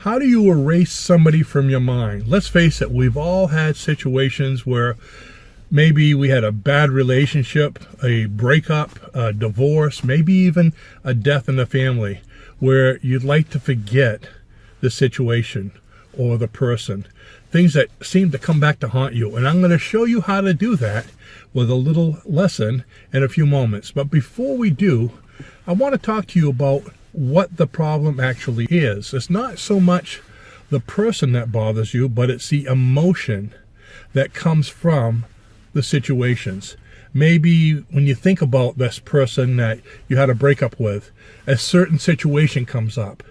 How do you erase somebody from your mind? Let's face it, we've all had situations where maybe we had a bad relationship, a breakup, a divorce, maybe even a death in the family, where you'd like to forget the situation or the person. Things that seem to come back to haunt you. And I'm going to show you how to do that with a little lesson in a few moments. But before we do, I want to talk to you about what the problem actually is. It's not so much the person that bothers you, but it's the emotion that comes from the situations. Maybe when you think about this person that you had a breakup with, a certain situation comes up.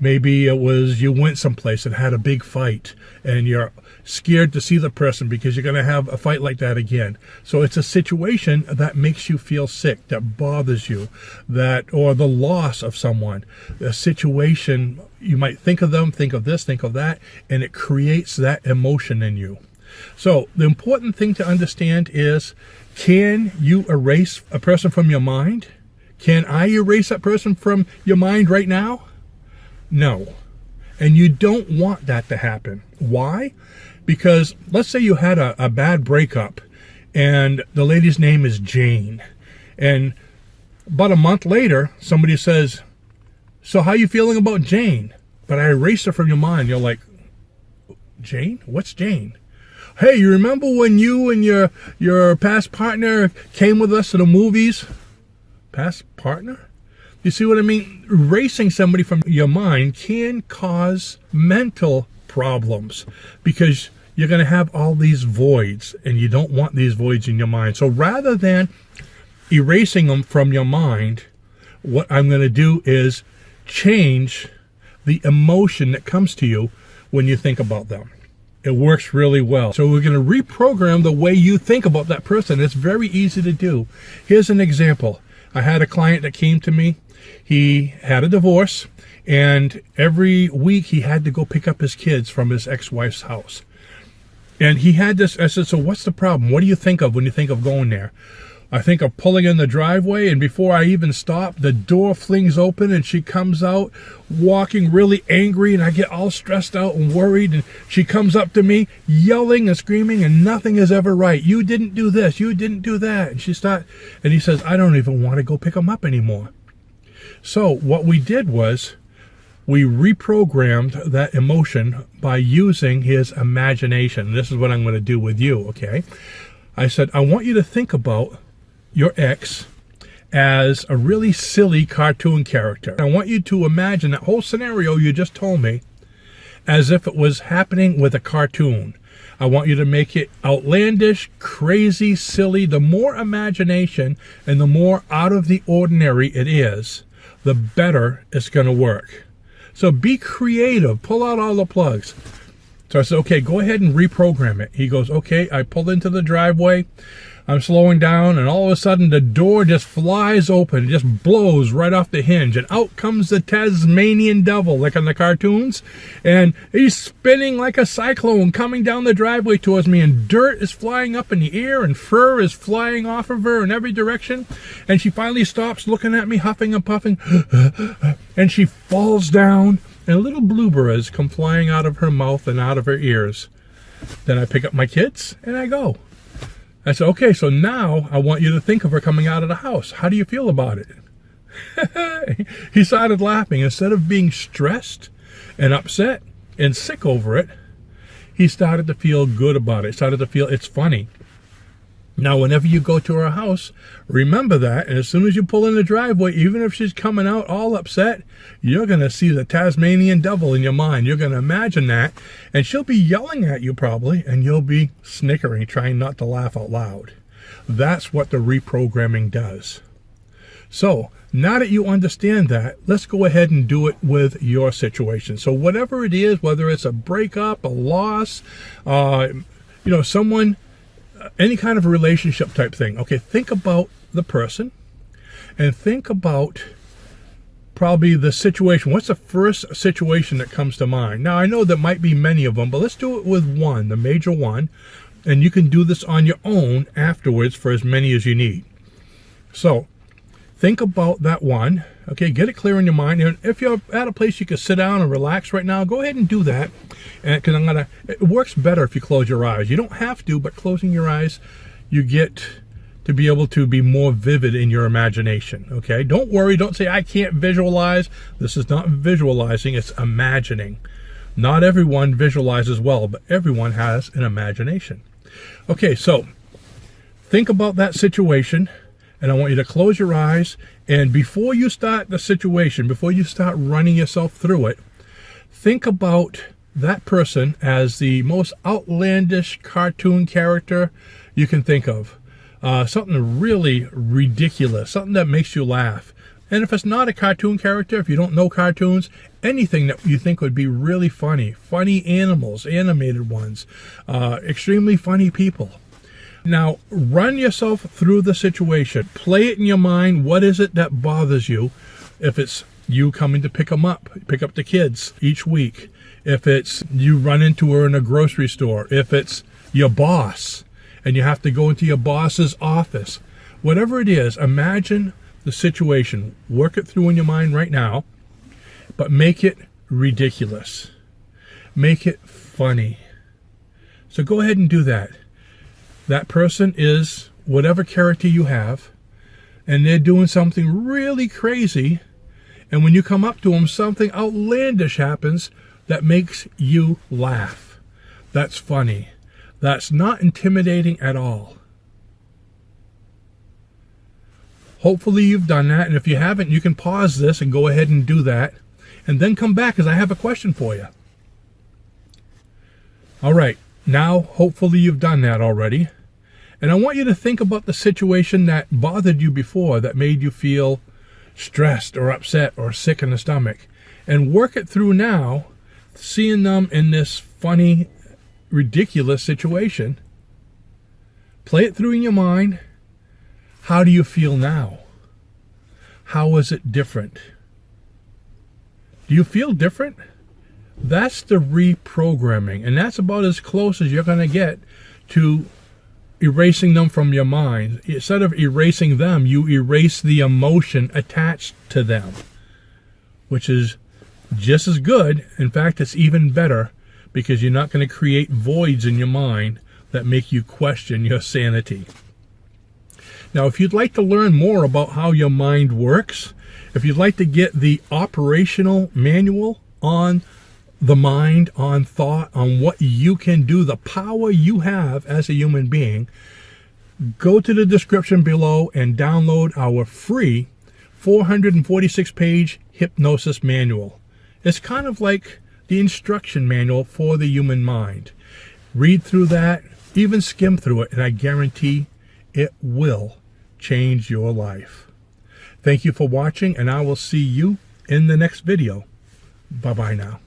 Maybe it was you went someplace and had a big fight and you're scared to see the person because you're going to have a fight like that again. So it's a situation that makes you feel sick, that bothers you, or the loss of someone. A situation, you might think of them, think of this, think of that, and it creates that emotion in you. So the important thing to understand is, can you erase a person from your mind? Can I erase that person from your mind right now? No. And you don't want that to happen. Why? Because let's say you had a bad breakup and the lady's name is Jane. And about a month later, somebody says, so how are you feeling about Jane? But I erased her from your mind. You're like, Jane? What's Jane? Hey, you remember when you and your past partner came with us to the movies? Past partner? You see what I mean? Erasing somebody from your mind can cause mental problems because you're going to have all these voids and you don't want these voids in your mind. So rather than erasing them from your mind, what I'm going to do is change the emotion that comes to you when you think about them. It works really well. So we're going to reprogram the way you think about that person. It's very easy to do. Here's an example. I had a client that came to me. He had a divorce, and every week he had to go pick up his kids from his ex-wife's house. And he had this, I said, so what's the problem? What do you think of when you think of going there? I think of pulling in the driveway, and before I even stop, the door flings open and she comes out walking really angry, and I get all stressed out and worried, and she comes up to me yelling and screaming, and nothing is ever right. You didn't do this, you didn't do that. And he says, I don't even want to go pick him up anymore. So what we did was we reprogrammed that emotion by using his imagination. This is what I'm going to do with you, okay? I said, I want you to think about your ex as a really silly cartoon character. I want you to imagine that whole scenario you just told me as if it was happening with a cartoon. I want you to make it outlandish, crazy, silly. The more imagination and the more out of the ordinary it is, the better it's going to work. So be creative. Pull out all the plugs. So I said, okay, go ahead and reprogram it. He goes, okay. I pulled into the driveway. I'm slowing down, and all of a sudden the door just flies open, just blows right off the hinge, and out comes the Tasmanian devil, like in the cartoons, and he's spinning like a cyclone coming down the driveway towards me, and dirt is flying up in the air, and fur is flying off of her in every direction, and she finally stops looking at me, huffing and puffing, and she falls down, and little bluebirds come flying out of her mouth and out of her ears. Then I pick up my kids, and I go. I said, okay, so now I want you to think of her coming out of the house. How do you feel about it? He started laughing. Instead of being stressed and upset and sick over it, he started to feel good about it. Started to feel it's funny. Now, whenever you go to her house, remember that. And as soon as you pull in the driveway, even if she's coming out all upset, you're going to see the Tasmanian devil in your mind. You're going to imagine that. And she'll be yelling at you probably, and you'll be snickering, trying not to laugh out loud. That's what the reprogramming does. So now that you understand that, let's go ahead and do it with your situation. So whatever it is, whether it's a breakup, a loss, someone, any kind of a relationship type thing. Okay, think about the person and think about probably the situation. What's the first situation that comes to mind? Now, I know there might be many of them, but let's do it with one, the major one, and you can do this on your own afterwards for as many as you need. So think about that one, Okay, get it clear in your mind. And if you're at a place you can sit down and relax right now, go ahead and do that. And because it works better if you close your eyes. You don't have to, but closing your eyes, you get to be able to be more vivid in your imagination. Okay, don't worry. Don't say I can't visualize. This is not visualizing. It's imagining. Not everyone visualizes well, but everyone has an imagination. Okay, so think about that situation, and I want you to close your eyes. And before you start the situation, before you start running yourself through it, think about that person as the most outlandish cartoon character you can think of. Something really ridiculous, something that makes you laugh. And if it's not a cartoon character, if you don't know cartoons, anything that you think would be really funny. Funny animals, animated ones, extremely funny people. Now, run yourself through the situation. Play it in your mind. What is it that bothers you? If it's you coming to pick up the kids each week. If it's you run into her in a grocery store. If it's your boss and you have to go into your boss's office. Whatever it is, imagine the situation. Work it through in your mind right now, but make it ridiculous. Make it funny. So go ahead and do that. That person is whatever character you have, and they're doing something really crazy, and when you come up to them, something outlandish happens that makes you laugh. That's funny. That's not intimidating at all. Hopefully you've done that, and if you haven't, you can pause this and go ahead and do that, and then come back because I have a question for you. All right. Now, hopefully you've done that already. And I want you to think about the situation that bothered you before, that made you feel stressed or upset or sick in the stomach. And work it through now, seeing them in this funny, ridiculous situation. Play it through in your mind. How do you feel now? How is it different? Do you feel different? That's the reprogramming, and that's about as close as you're going to get to erasing them from your mind. Instead of erasing them, you erase the emotion attached to them, which is just as good. In fact, it's even better because you're not going to create voids in your mind that make you question your sanity. Now, if you'd like to learn more about how your mind works, if you'd like to get the operational manual on the mind, on thought, on what you can do, the power you have as a human being, go to the description below and download our free 446-page hypnosis manual. It's kind of like the instruction manual for the human mind. Read through that, even skim through it, and I guarantee it will change your life. Thank you for watching, and I will see you in the next video. Bye-bye now.